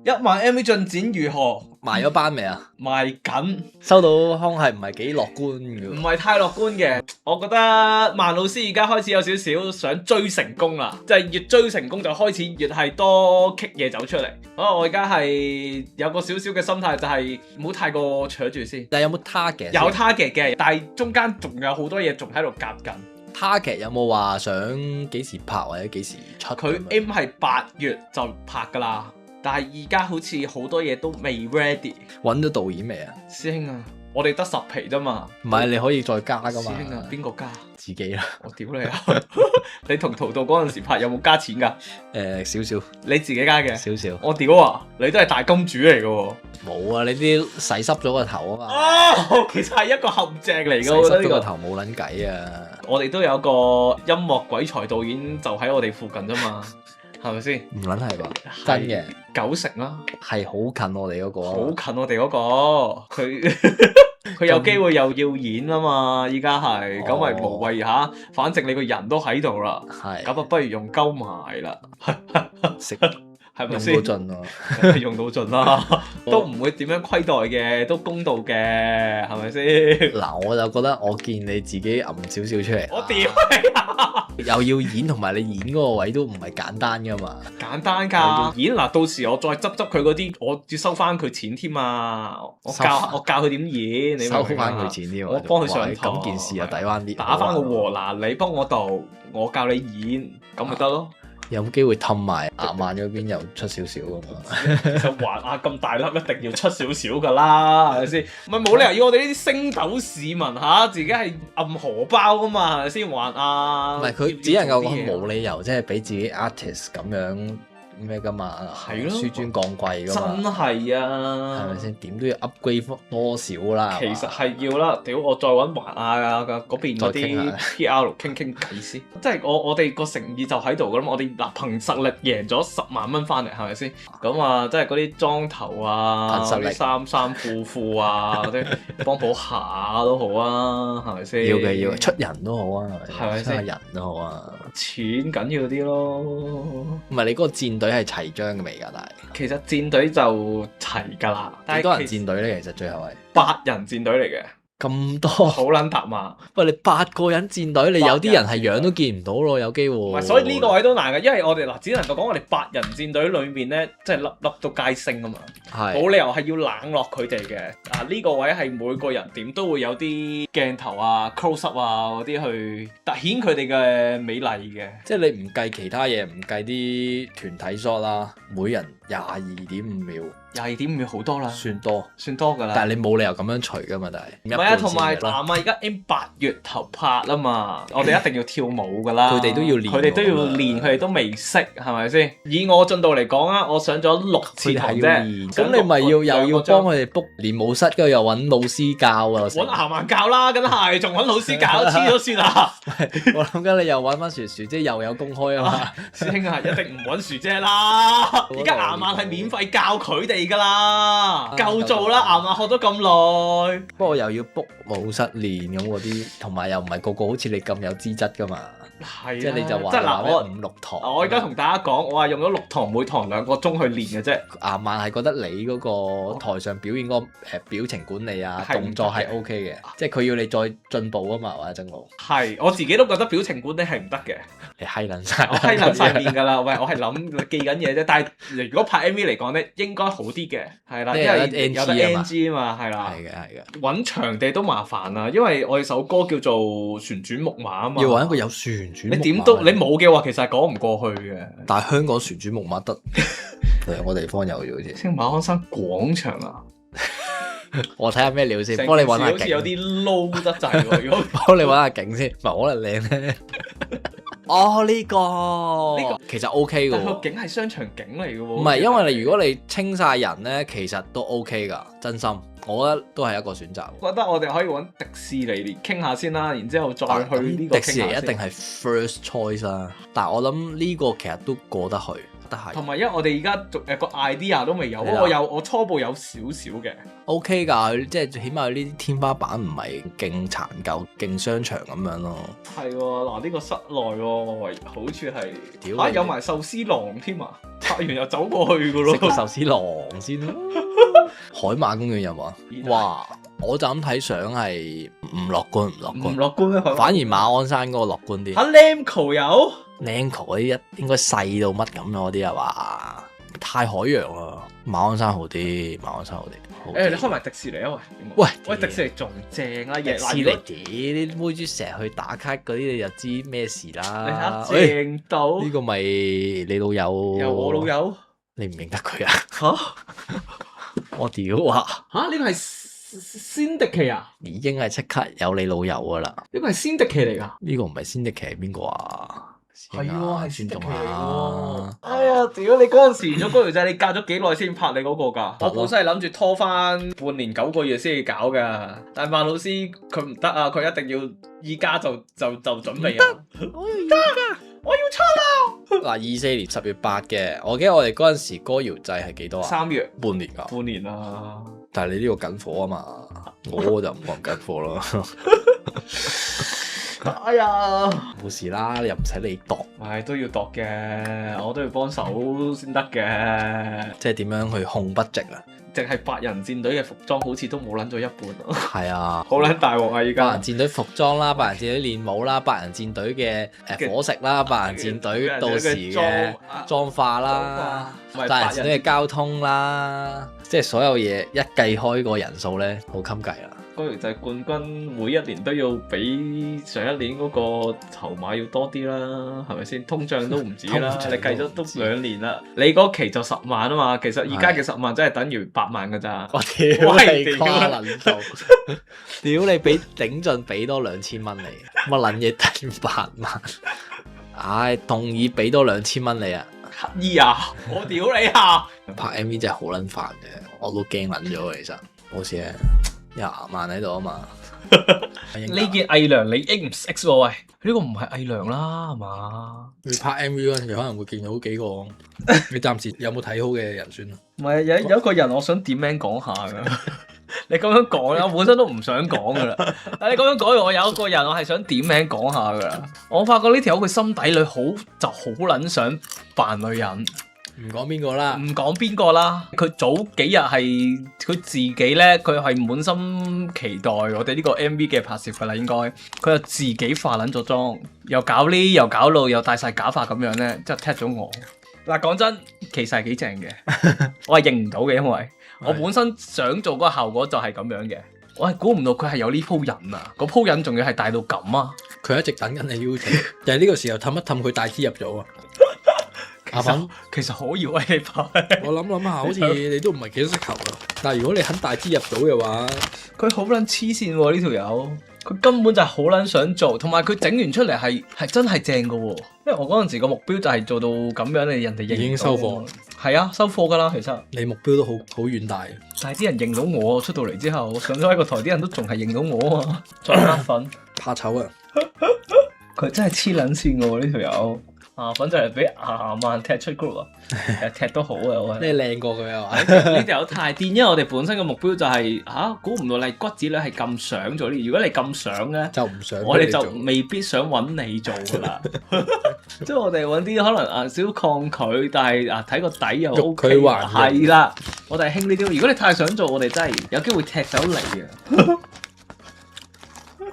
10000MV 進展如何？埋咗班未啊？賣緊，收到康係唔係幾樂觀唔嘅？係太樂觀嘅。我覺得萬老師而家開始有少少想追成功啦，就係越追成功就開始越係多棘嘢走出嚟。我而家係有個少少嘅心態，就係唔好太過扯住先。但係有冇 target？有 target 嘅，但係中間仲有好多嘢仲喺度夾緊。target 有冇話想幾時拍或者幾時出？佢 aim 係8月就拍㗎啦，但係而家好似好多嘢都未 ready。揾咗導演未啊？師兄啊，我哋得10皮啫嘛。唔係你可以再加噶師嘛？兄啊，邊個加？自己啦。我屌你啊！你同陶導嗰陣時拍有冇加錢㗎？少少你自己加嘅。少少。我屌啊！你都係大金主嚟㗎喎。冇啊！你啲洗濕咗個頭啊嘛。哦，其實係一個陷阱嚟㗎。我覺得呢個洗濕咗個頭冇撚計啊！我哋都有個音樂鬼才導演就喺我哋附近啫嘛，係咪先？唔撚係吧？真嘅90%啦，係好近我哋嗰個啊。好近我哋嗰個，佢有機會又要演啊嘛，依家係咁咪無謂嚇，反正你個人都喺度啦，係咁啊不如用鳩埋啦，食係咪先？用到盡喎。用到盡啦，都唔會點樣虧待嘅，都公道嘅，係咪先？嗱，我就覺得我見你自己揞少少出嚟，我屌你啊！又要演同埋你演嗰個位都唔係簡單噶嘛。簡單㗎，演嗱，到時我再執佢嗰啲，我要收翻佢錢添啊！我教佢點演，你明唔明啊？收翻佢錢添，我幫佢上堂。咁件事又抵翻啲，打翻個和嗱，你幫我導，我教你演，咁咪得咯。有冇機會氹埋亞曼嗰邊又出少少㗎嘛？其實還啊咁大粒一定要出少少㗎啦，係咪先？唔係冇理由要我哋呢啲星斗市民嚇自己係暗荷包㗎嘛，係咪先？還啊，唔係佢只能夠講冇理由，即係俾自己 artist 咁樣咩㗎嘛？係咯，紆尊降貴㗎嘛？真係啊，係咪先？點都要 upgrade 多少啦？其實係要啦，屌我再揾華亞嗰邊嗰啲 PR 傾傾偈先，即係我哋個誠意就喺度噶啦嘛，我哋嗱憑實力贏咗10萬蚊翻嚟，係咪先？咁啊，即係嗰啲裝頭啊，嗰啲衫褲啊，嗰啲幫補下都好啊，係咪先？要嘅要，出人都好啊，係咪先？出人都好啊，錢緊要啲咯。唔係你嗰個戰隊係齊章嘅未㗎？但係其實戰隊就齊㗎啦，幾多人戰隊咧？其實最後係8人戰隊嚟嘅。咁多好撚搭嘛！喂，你8個人戰隊，你有啲人係樣都見唔到咯，有機會。唔係，所以呢個位都難嘅，因為我哋嗱只能夠講我哋8人戰隊裏面咧，即係粒粒都皆星啊嘛，冇理由係要冷落佢哋嘅。呢個位係每個人點都會有啲鏡頭啊、close up 啊嗰啲去突顯佢哋嘅美麗嘅。即係你唔計其他嘢，唔計啲團體 shot 啦，每人22.5秒。22.5秒好多啦，算多㗎啦。但係你冇理由咁樣除㗎嘛，但係唔係啊，同埋南啊，而家 8月頭拍啊嘛，我哋一定要跳舞㗎啦。佢哋都要練，佢哋都未識，係咪先？以我進度嚟講啊，我上咗6次堂啫。咁你咪又要幫佢哋 book 練舞室，跟住又揾老師教啊？揾亞曼教啦，梗係仲揾老師教，黐咗線啊！我諗緊你又揾翻薯姐，又有公開啊嘛？師兄啊，一定唔揾薯姐啦！而家亞曼係免費教佢哋㗎啦，夠做啦！亞曼學咗咁耐，不過又要 book 舞室練咁嗰啲，同埋又唔係個個好似你咁有資質㗎嘛？係，即係你就話即係嗱，我5-6堂。我而家同大家講，我係用咗6堂，每堂2個鐘去練嘅啫。亞曼係覺得你嗰個台上表演嗰個表情管理啊、動作係 OK 嘅，即係佢要你再進步啊嘛，或者正路。係，我自己都覺得表情管理係唔得嘅。你閪撚晒，我閪撚晒面㗎啦！喂，我係諗記緊嘢啫。但係如果拍 MV 嚟講咧，應該好啲嘅，係啦，因為有得 NG 啊嘛，係啦。係嘅。揾場地都麻煩啊，因為我哋首歌叫做旋轉木馬啊嘛。要揾一個有旋轉木馬。你點都你冇嘅話，其實係講唔過去嘅。但係香港旋轉木馬得兩個地方有咗好似。星馬鞍山廣場啊！我睇下咩料先，幫你揾下景。好似有啲 low 得滯喎，如果幫你揾下景先，唔係可能靚咧。哦，呢個其實 OK 嘅喎，但個景係商場景嚟嘅喎。唔係，因為你如果你清晒人咧，其實都 OK 㗎，真心，我覺得都係一個選擇。我覺得我哋可以揾迪士尼傾下先啦，然之後再去呢個。迪士尼一定係 first choice 啦，但係我諗呢個其實都過得去。得係。同埋因為我哋而家仲個 idea 都未有，不過我初步有少少嘅。OK 㗎，即係起碼呢啲天花板唔係勁殘舊、勁商場咁樣咯。係喎，嗱呢個室內喎，好處係嚇有埋壽司郎添啊！拍完又走過去㗎咯。食個壽司郎先咯。海馬公園有冇啊？哇！我就咁睇相係唔樂觀，唔樂觀咩？反而馬鞍山嗰個樂觀啲。嚇 Lamco 有 Lamco 嗰啲應該細到乜咁咯，嗰啲係嘛？太海洋啦，馬鞍山好啲，馬鞍山好啲。你開埋迪士尼啊喂，迪士尼仲正啊！迪士尼啲妹豬成日去打卡嗰啲，你就知咩事啦。你睇下正到呢個咪你老友？又我老友？你唔認得佢啊？嚇！我屌啊！嚇呢個係仙迪奇啊！已經係即刻有你老友噶啦！呢個係仙迪奇嚟㗎？呢個唔係仙迪奇係邊個啊？係喎，係仙迪奇嚟喎！哎呀，屌你嗰陣時咗嗰條仔，你隔咗幾耐先拍你嗰個㗎？我本身係諗住拖翻半年9個月先至搞㗎，但係萬老師佢唔得啊，佢一定要依家就準備啊！我要依家，我要出啦！嗱，24年10月8嘅，我記得我哋嗰陣時歌謠祭係幾多啊？3月半年㗎，半年啦。但係你呢個緊火啊嘛，我就唔講緊火咯。哎呀，冇事啦，你又唔使你度，係都要度嘅，我都要幫手先得嘅。即係點樣去控 budget啊？淨係百人戰隊嘅服裝好似都冇撚咗一半咯。係啊，好撚大鑊啊！依家百人戰隊服裝啦，百人戰隊練舞啦，百人戰隊嘅伙食啦，百人戰隊到時嘅妝化啦，百人戰隊嘅交通啦，即係所有嘢一計開個人數咧，好襟計啦。歌謠祭冠軍每一年都要比上一年嗰個籌碼要多啲啦，係咪先？通脹都唔止啦，你計咗都2年啦。你嗰期就10萬啊嘛，其實而家嘅10萬真係等於8萬㗎咋。我屌你誇撚到，屌你俾頂盡俾多2000蚊你，乜撚嘢等8萬？唉，同意俾多2000蚊你啊！乞兒啊，我屌你啊！拍 MV 真係好撚煩嘅，我都驚撚咗其實。冇事嘅。20萬喺度啊嘛，呢件偽娘你 X 唔 X 喎？喂，呢個唔係偽娘啦，係嘛？你拍 MV 嗰陣時可能會見到幾個，你暫時有冇睇好嘅人選啊？唔係有一個人我想點名講下㗎，你咁樣講咧，我本身都唔想講㗎啦。但係你咁樣講，我有一個人我係想點名講下㗎。我發覺呢條友佢心底裏好撚想扮女人。唔講邊個啦，唔講邊個啦。佢早幾日係佢自己咧，佢係滿心期待我哋呢個 MV 嘅拍攝噶啦，應該佢就自己化撚咗妝，又搞呢又搞路，又戴晒假髮咁樣咧，即係踢咗我。嗱，講真，其實係幾正嘅，我係認唔到嘅，因為我本身想做嗰個效果就係咁樣嘅，我係估唔到佢係有呢鋪癮啊！嗰鋪癮仲要係大到咁啊！佢一直等緊你邀請，就係呢個時候氹一氹佢大支入咗啊！阿粉，其實可以為你拍。我諗下，好似你都唔係幾適合啊。但係如果你肯大支入到嘅話，佢好撚黐線喎呢條友，佢根本就係好撚想做，同埋佢整完出嚟係真係正㗎喎。因為我嗰陣時個目標就係做到咁樣，人哋已經收貨。係啊，收貨㗎啦，其實。你目標都好遠大。但係啲人認到我出到嚟之後，上咗喺個台，啲人都仲係認到我啊嘛。再黑粉，怕醜啊！佢真係黐撚線㗎喎呢條友。粉就係俾萬踢出 group 啊！踢都好啊，我你靚過佢啊嘛？呢條友太癲，因為我哋本身嘅目標就係估唔到你骨子裏係咁想做呢。如果你咁想咧，就唔想我哋就未必想揾你做噶啦。即係我哋揾啲可能少抗拒，但係睇個底又 OK。係啦，我哋係興呢啲。如果你太想做，我哋真係有機會踢走你啊！